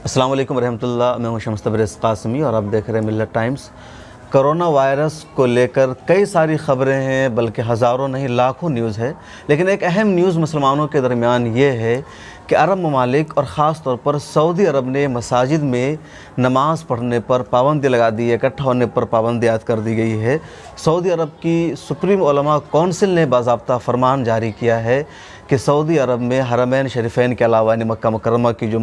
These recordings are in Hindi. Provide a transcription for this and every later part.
अस्सलाम वालेकुम रहमतुल्लाह। मैं हूं शम्स तबरेज़ क़ासिमी और आप देख रहे हैं मिल्लत टाइम्स। कोरोना वायरस को लेकर कई सारी ख़बरें हैं, बल्कि हज़ारों नहीं लाखों न्यूज़ है। लेकिन एक अहम न्यूज़ मुसलमानों के दरमियान ये है कि अरब ममालिक और ख़ास तौर पर सऊदी अरब ने मसाजिद में नमाज़ पढ़ने पर पाबंदी लगा दी है, इकट्ठा होने पर पाबंदी आयद कर दी गई है। सऊदी अरब की सुप्रीम उलमा कौंसिल ने बाज़ाब्ता फरमान जारी किया है कि सऊदी अरब में हरमैन शरीफैन के अलावा यानी मक्का मुकर्रमा की जो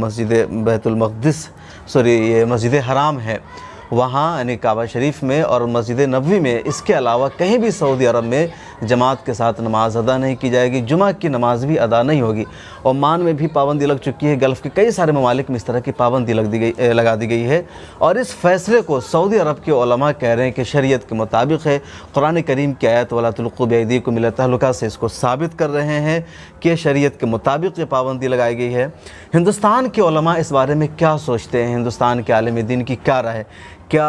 ये मस्जिद हराम है वहाँ यानी काबा शरीफ में और मस्जिद नबवी में, इसके अलावा कहीं भी सऊदी अरब में जमात के साथ नमाज़ अदा नहीं की जाएगी। जुमा की नमाज भी अदा नहीं होगी। ओमान में भी पाबंदी लग चुकी है। गल्फ़ के कई सारे ममालिक में इस तरह की पाबंदी लगा दी गई है और इस फ़ैसले को सऊदी अरब के उलमा कह रहे हैं कि शरीयत के मुताबिक है। कुरान करीम की आयत वला तुल्क़ू बिअयदीकुम इला तहलुका से इसको साबित कर रहे हैं कि शरीयत के मुताबिक ये पाबंदी लगाई गई है। हिंदुस्तान के उलमा इस बारे में क्या सोचते हैं? हिंदुस्तान के आलिम दीन की क्या राय है? क्या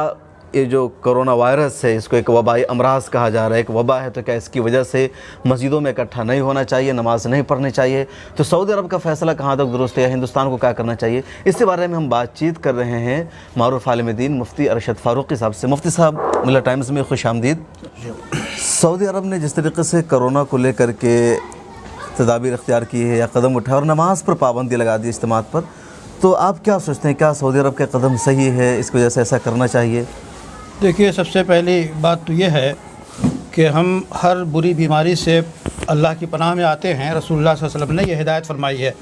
ये जो कोरोना वायरस है इसको एक वबाई अमराज कहा जा रहा है, एक वबा है, तो क्या इसकी वजह से मस्जिदों में इकट्ठा नहीं होना चाहिए, नमाज़ नहीं पढ़नी चाहिए? तो सऊदी अरब का फ़ैसला कहाँ तक दुरुस्त है या हिंदुस्तान को क्या करना चाहिए, इसके बारे में हम बातचीत कर रहे हैं मारूफ आलिम दीन मुफ्ती अरशद फ़ारूक़ी साहब से। मुफ्ती साहब, मिल्लत टाइम्स में खुश आमदीद। सऊदी अरब ने जिस तरीके से कोरोना को लेकर के तदाबीर इख्तियार की है या कदम उठाए और नमाज पर पाबंदी लगा दी इज्तिमात पर, तो आप क्या सोचते हैं, क्या सऊदी अरब का कदम सही है? इसकी वजह से ऐसा करना चाहिए? देखिए, सबसे पहली बात तो ये है कि हम हर बुरी बीमारी से अल्लाह की पनाह में आते हैं। रसूलुल्लाह सल्लल्लाहु अलैहि वसल्लम ने यह हिदायत फरमाई है।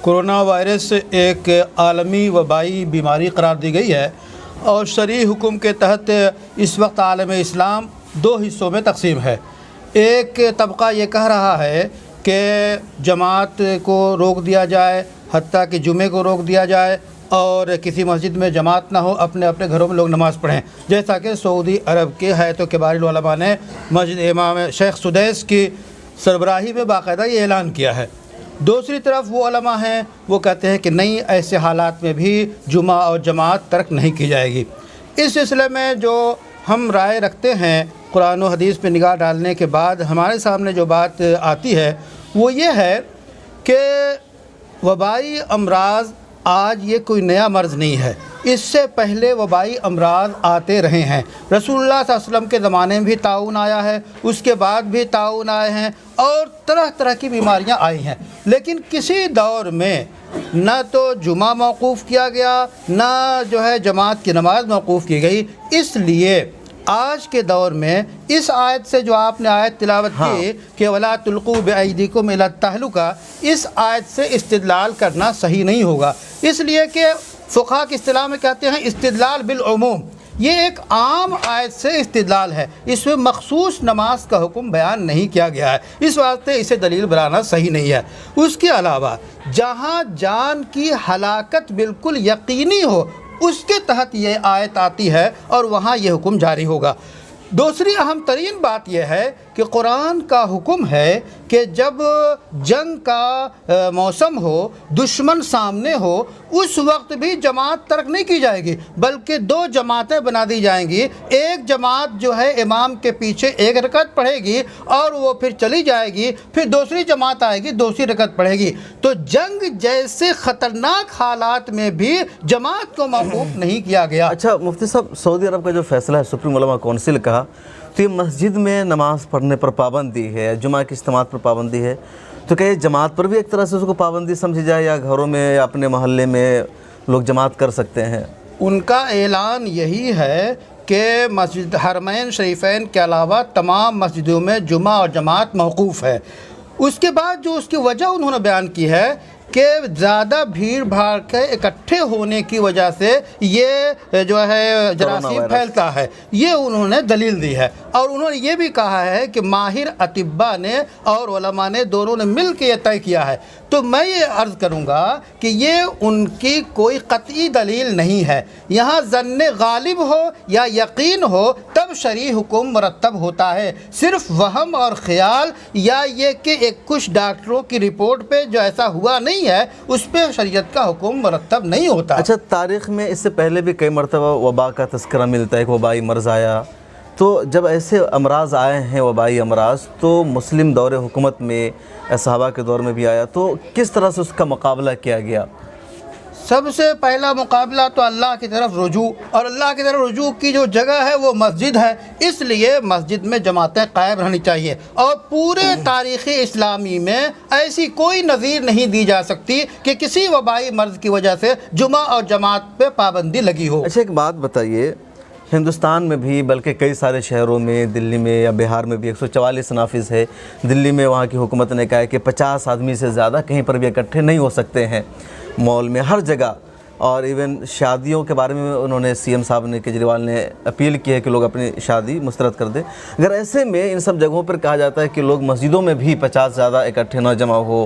कोरोना वायरस एक आलमी वबाई बीमारी करार दी गई है और शरई हुक्म के तहत इस वक्त आलम इस्लाम दो हिस्सों में तकसीम है। एक तबका ये कह रहा है कि जमात को रोक दिया जाए, हत्ता कि जुमे को रोक दिया जाए और किसी मस्जिद में जमात ना हो, अपने अपने घरों में लोग नमाज़ पढ़ें, जैसा कि सऊदी अरब के हैत किबार उलमा ने मस्जिद इमाम शेख सुदैस की सरबराही में बाकायदा ये ऐलान किया है। दूसरी तरफ वो उलमा हैं, वो कहते हैं कि नहीं, ऐसे हालात में भी जुमा और जमात तर्क नहीं की जाएगी। इस सिलसिले में जो हम राय रखते हैं, कुरान और हदीस पर निगाह डालने के बाद हमारे सामने जो बात आती है वो ये है कि वबाई अमराज आज ये कोई नया मर्ज़ नहीं है। इससे पहले वबाई अमराज आते रहे हैं। रसूलुल्लाह सल्लल्लाहु अलैहि वसल्लम के ज़माने में भी ताउन आया है, उसके बाद भी ताउन आए हैं और तरह तरह की बीमारियां आई हैं। लेकिन किसी दौर में ना तो जुमा मौकूफ़ किया गया, ना जो है जमात की नमाज मौकूफ़ की गई। इसलिए आज के दौर में इस आयत से जो आपने आयत तिलावत की कि वला तुल्क़ू बिअयदीकुम इला तहलुका, इस आयत से इस्तिदलाल करना सही नहीं होगा। इसलिए कि फ़ुक़हा की इस्तिलाह में कहते हैं इस्तिदलाल बिल उमूम, ये एक आम आयत से इस्तिदलाल है, इसमें मखसूस नमाज का हुक्म बयान नहीं किया गया है, इस वास्ते इसे दलील बनाना सही नहीं है। उसके अलावा जहाँ जान की हलाकत बिल्कुल यकीनी हो, उसके तहत ये आयत आती है और वहाँ ये हुक्म जारी होगा। दूसरी अहम तरीन बात यह है कि कुरान का हुक्म है कि जब जंग का मौसम हो, दुश्मन सामने हो, उस वक्त भी जमात तर्क नहीं की जाएगी, बल्कि दो जमातें बना दी जाएंगी। एक जमात जो है इमाम के पीछे एक रकत पढ़ेगी और वो फिर चली जाएगी, फिर दूसरी जमात आएगी, दूसरी रकत पढ़ेगी। तो जंग जैसे ख़तरनाक हालात में भी जमात को मौकूफ़ नहीं किया गया। अच्छा मुफ्ती साहब, सऊदी अरब का जो फ़ैसला है सुप्रीम उलमा कौंसिल का, तो ये मस्जिद में नमाज़ पढ़ने पर पाबंदी है, जुमा की इज्तिमात पर पाबंदी है, तो क्या ये जमात पर भी एक तरह से उसको पाबंदी समझी जाए या घरों में या अपने मोहल्ले में लोग जमात कर सकते हैं? उनका ऐलान यही है कि मस्जिद हरमैन शरीफैन के अलावा तमाम मस्जिदों में जुमा और जमात मौकूफ़ है। उसके बाद जो उसकी वजह उन्होंने बयान की है कि ज़्यादा भीड़ भाड़ के इकट्ठे होने की वजह से ये जो है जरासीम फैलता है, ये उन्होंने दलील दी है। और उन्होंने ये भी कहा है कि माहिर अतिब्बा ने और उलमा ने दोनों ने मिल के ये तय किया है। तो मैं ये अर्ज़ करूँगा कि ये उनकी कोई क़तई दलील नहीं है। यहाँ ज़न्ने गालिब हो या यकीन हो तब शरई हुक्म मुरत्तब होता है। सिर्फ वहम और ख़याल या ये कि एक कुछ डॉक्टरों की रिपोर्ट पे जो ऐसा हुआ नहीं है, उस पर शरीयत का हुक्म मुरत्तब नहीं होता। अच्छा, तारीख़ में इससे पहले भी कई मरतबा वबा का तज़किरा मिलता है कि वबाई मर्ज़ आया, तो जब ऐसे अमराज आए हैं वबाई अमराज, तो मुस्लिम दौर हुकूमत में सहाबा के दौर में भी आया, तो किस तरह से उसका मुकाबला किया गया? सबसे पहला मुकाबला तो अल्लाह की तरफ रुजू, और अल्लाह की तरफ रुजू की जो जगह है वो मस्जिद है, इसलिए मस्जिद में जमातें कायम रहनी चाहिए। और पूरे तारीख़ इस्लामी में ऐसी कोई नज़ीर नहीं दी जा सकती कि किसी वबाई मर्ज़ की वजह से जुमा और जमात पे पाबंदी लगी हो। अच्छा, एक बात बताइए, हिंदुस्तान में भी बल्कि कई सारे शहरों में, दिल्ली में या बिहार में भी 144 नाफिज़ है। दिल्ली में वहाँ की हुकूमत ने कहा है कि 50 आदमी से ज़्यादा कहीं पर भी इकट्ठे नहीं हो सकते हैं, मॉल में, हर जगह। और इवन शादियों के बारे में उन्होंने सीएम साहब ने, केजरीवाल ने अपील की है कि लोग अपनी शादी मुस्तरद कर दें। अगर ऐसे में इन सब जगहों पर कहा जाता है कि लोग मस्जिदों में भी 50 ज़्यादा इकट्ठे ना जमा हो,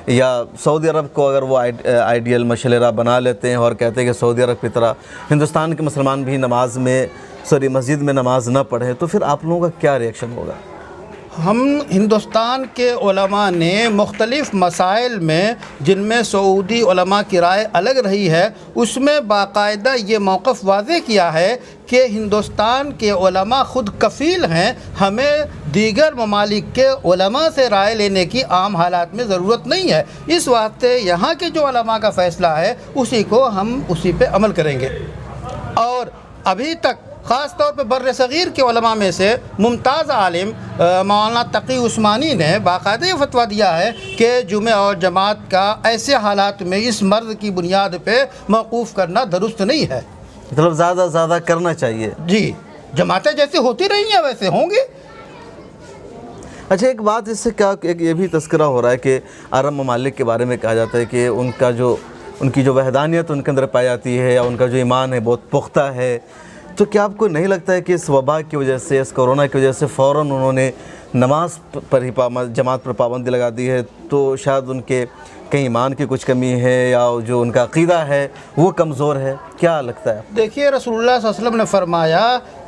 या सऊदी अरब को अगर वो आइडियल मशलेरा बना लेते हैं और कहते हैं कि सऊदी अरब की तरह हिंदुस्तान के मुसलमान भी मस्जिद में नमाज ना पढ़ें, तो फिर आप लोगों का क्या रिएक्शन होगा? हम हिंदुस्तान के उलमा ने मुख्तलिफ़ मसाइल में, जिनमें सऊदी उलमा की राय अलग रही है, उसमें बाकायदा ये मौक़िफ़ वाज़ेह किया है कि हिंदुस्तान के उलमा ख़ुद कफ़ील हैं, हमें दीगर ममालिक के उलमा से राय लेने की आम हालात में ज़रूरत नहीं है। इस वास्ते यहाँ के जो उलमा का फ़ैसला है उसी पे अमल करेंगे। और अभी तक ख़ास तौर पर बर्र सग़ीर के उलमा में से मुमताज़ आलिम मौलाना तकी उस्मानी ने बाकायदा ये फतवा दिया है कि जुमे और जमात का ऐसे हालात में इस मर्ज़ की बुनियाद पे मौकूफ़ करना दुरुस्त नहीं है। मतलब ज़्यादा ज़्यादा करना चाहिए। जी, जमातें जैसे होती रही हैं वैसे होंगे। अच्छा, एक बात इससे क्या, एक ये भी तस्करा हो रहा है कि अरब ममालिक के बारे में कहा जाता है कि उनकी जो वहदानियत उनके अंदर पाई जाती है, या उनका जो ईमान है बहुत पुख्ता है। तो क्या आपको नहीं लगता है कि इस वबा की वजह से, इस कोरोना की वजह से फ़ौरन उन्होंने नमाज पर ही जमात पर पाबंदी लगा दी है? तो शायद उनके कहीं ईमान की कुछ कमी है, या जो उनका अक़ीदा है वो कमज़ोर है, क्या लगता है? देखिए, रसूलुल्लाह सल्लल्लाहु अलैहि वसल्लम ने फरमाया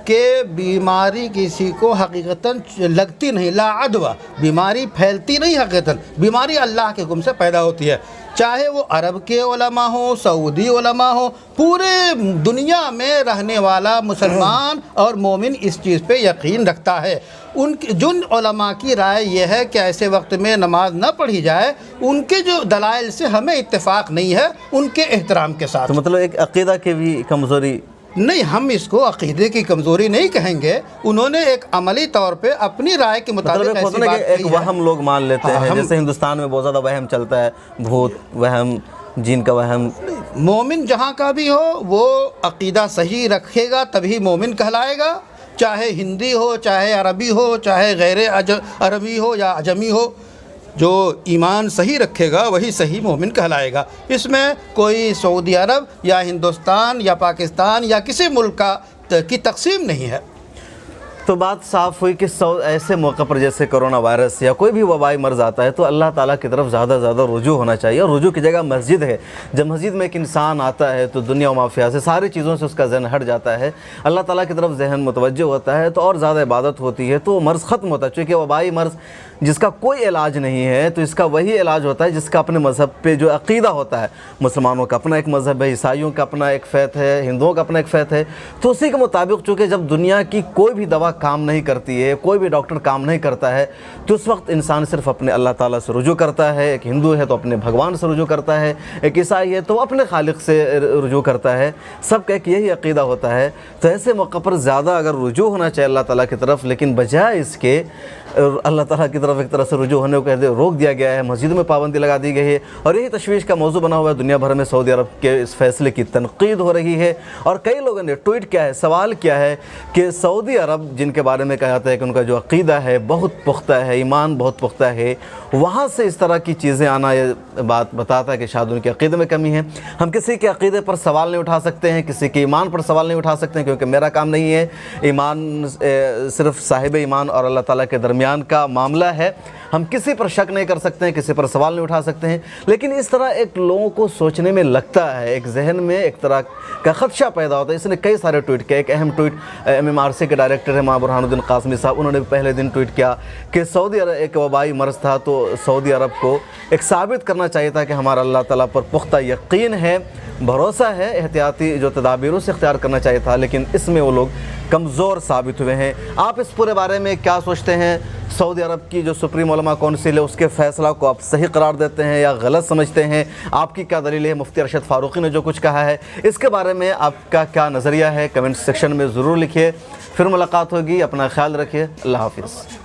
कि बीमारी किसी को हकीकतन लगती नहीं, ला अदवा, बीमारी फैलती नहीं हकीकतन, बीमारी अल्लाह के हुक्म से पैदा होती है। चाहे वो अरब के उलमा हो, सऊदी उलमा हो, पूरे दुनिया में रहने वाला मुसलमान और मोमिन इस चीज़ पे यकीन रखता है। जिन उलमा की राय यह है कि ऐसे वक्त में नमाज न पढ़ी जाए, उनके जो दलाइल से हमें इत्तेफाक नहीं है, उनके एहतराम के साथ। तो मतलब एक अक़ीदा की भी कमज़ोरी नहीं, हम इसको अक़ीदे की कमज़ोरी नहीं कहेंगे। उन्होंने एक अमली तौर पे अपनी राय के मुताबिक मतलब ऐसी बात एक वहम लोग मान लेते हैं, जैसे हिंदुस्तान में बहुत ज़्यादा वहम चलता है, भूत वहम, जीन का वहम। मोमिन जहाँ का भी हो वो अक़ीदा सही रखेगा तभी मोमिन कहलाएगा, चाहे हिंदी हो, चाहे अरबी हो, चाहे गैर अरबी हो या अजमी हो। जो ईमान सही रखेगा वही सही मोमिन कहलाएगा। इसमें कोई सऊदी अरब या हिंदुस्तान या पाकिस्तान या किसी मुल्क की तकसीम नहीं है। तो बात साफ़ हुई कि ऐसे मौक़े पर जैसे कोरोना वायरस या कोई भी वबाई मर्ज़ आता है तो अल्लाह ताला की तरफ ज़्यादा ज़्यादा रुजू होना चाहिए। और रुजू की जगह मस्जिद है। जब मस्जिद में एक इंसान आता है तो दुनिया व माफिया से, सारी चीज़ों से उसका जहन हट जाता है, अल्लाह ताला की तरफ जहन मुतवज्जो होता है, तो और ज़्यादा इबादत होती है, तो मर्ज़ ख़त्म होता है। चूँकि वबाई मर्ज़ जिसका कोई इलाज नहीं है, तो इसका वही इलाज होता है जिसका अपने मज़हब पे जो अक़ीदा होता है। मुसलमानों का अपना एक मज़हब है, ईसाइयों का अपना एक फ़ैत है, हिंदुओं का अपना एक फ़ैत है, तो उसी के मुताबिक चूँकि जब दुनिया की कोई भी दवा काम नहीं करती है, कोई भी डॉक्टर काम नहीं करता है, तो उस वक्त इंसान सिर्फ अपने अल्लाह ताला से रुजू करता है। एक हिंदू है तो अपने भगवान से रुजू करता है, एक ईसाई है तो अपने खालिक से रुजू करता है। सबका एक यही अक़ीदा होता है। तो ऐसे मौक़े पर ज़्यादा अगर रुजू होना चाहिए अल्लाह ताला की तरफ, लेकिन बजाय इसके अल्लाह ताला की तरफ एक तरह से रुजू होने को रोक दिया गया है, मस्जिदों में पाबंदी लगा दी गई है। और यही तशवीश का मौजू बना हुआ है। दुनिया भर में सऊदी अरब के इस फैसले की तनक़ीद हो रही है। और कई लोगों ने ट्वीट किया है, सवाल किया है कि सऊदी अरब जिनके बारे में कहा जाता है कि उनका जो अक़ीदा है बहुत पुख्ता है, ईमान बहुत पुख्ता है, वहाँ से इस तरह की चीज़ें आना, ये बात बताता है कि शायद उनके अक़ीदे में कमी है। हम किसी के अक़ीदे पर सवाल नहीं उठा सकते हैं, किसी के ईमान पर सवाल नहीं उठा सकते हैं, क्योंकि मेरा काम नहीं है। ईमान सिर्फ साहिब ईमान और अल्लाह ताला के दरमियान का मामला है। हम किसी पर शक नहीं कर सकते हैं, किसी पर सवाल नहीं उठा सकते हैं। लेकिन इस तरह एक लोगों को सोचने में लगता है, एक जहन में एक तरह का ख़दशा पैदा होता है। इसने कई सारे ट्वीट किया। एक अहम ट्वीट MMRC के डायरेक्टर है मां बुरहानुद्दीन क़ासमी साहब, उन्होंने पहले दिन ट्वीट किया कि सऊदी अरब एक वबाई मर्ज़ था, तो सऊदी अरब को एक साबित करना चाहिए था कि हमारा अल्लाह ताला पर पुख्ता यकीन है, भरोसा है, एहतियाती जो तदाबीरों से इख्तियार करना चाहिए था। लेकिन इसमें वो लोग कमज़ोर साबित हुए हैं। आप इस पूरे बारे में क्या सोचते हैं? सऊदी अरब की जो सुप्रीम उलमा कौंसिल है उसके फ़ैसला को आप सही करार देते हैं या गलत समझते हैं? आपकी क्या दलील है? मुफ्ती अरशद फ़ारूक़ी ने जो कुछ कहा है इसके बारे में आपका क्या नज़रिया है? कमेंट सेक्शन में ज़रूर लिखिए। फिर मुलाकात होगी। अपना ख्याल रखिए। अल्लाह हाफ़िज़।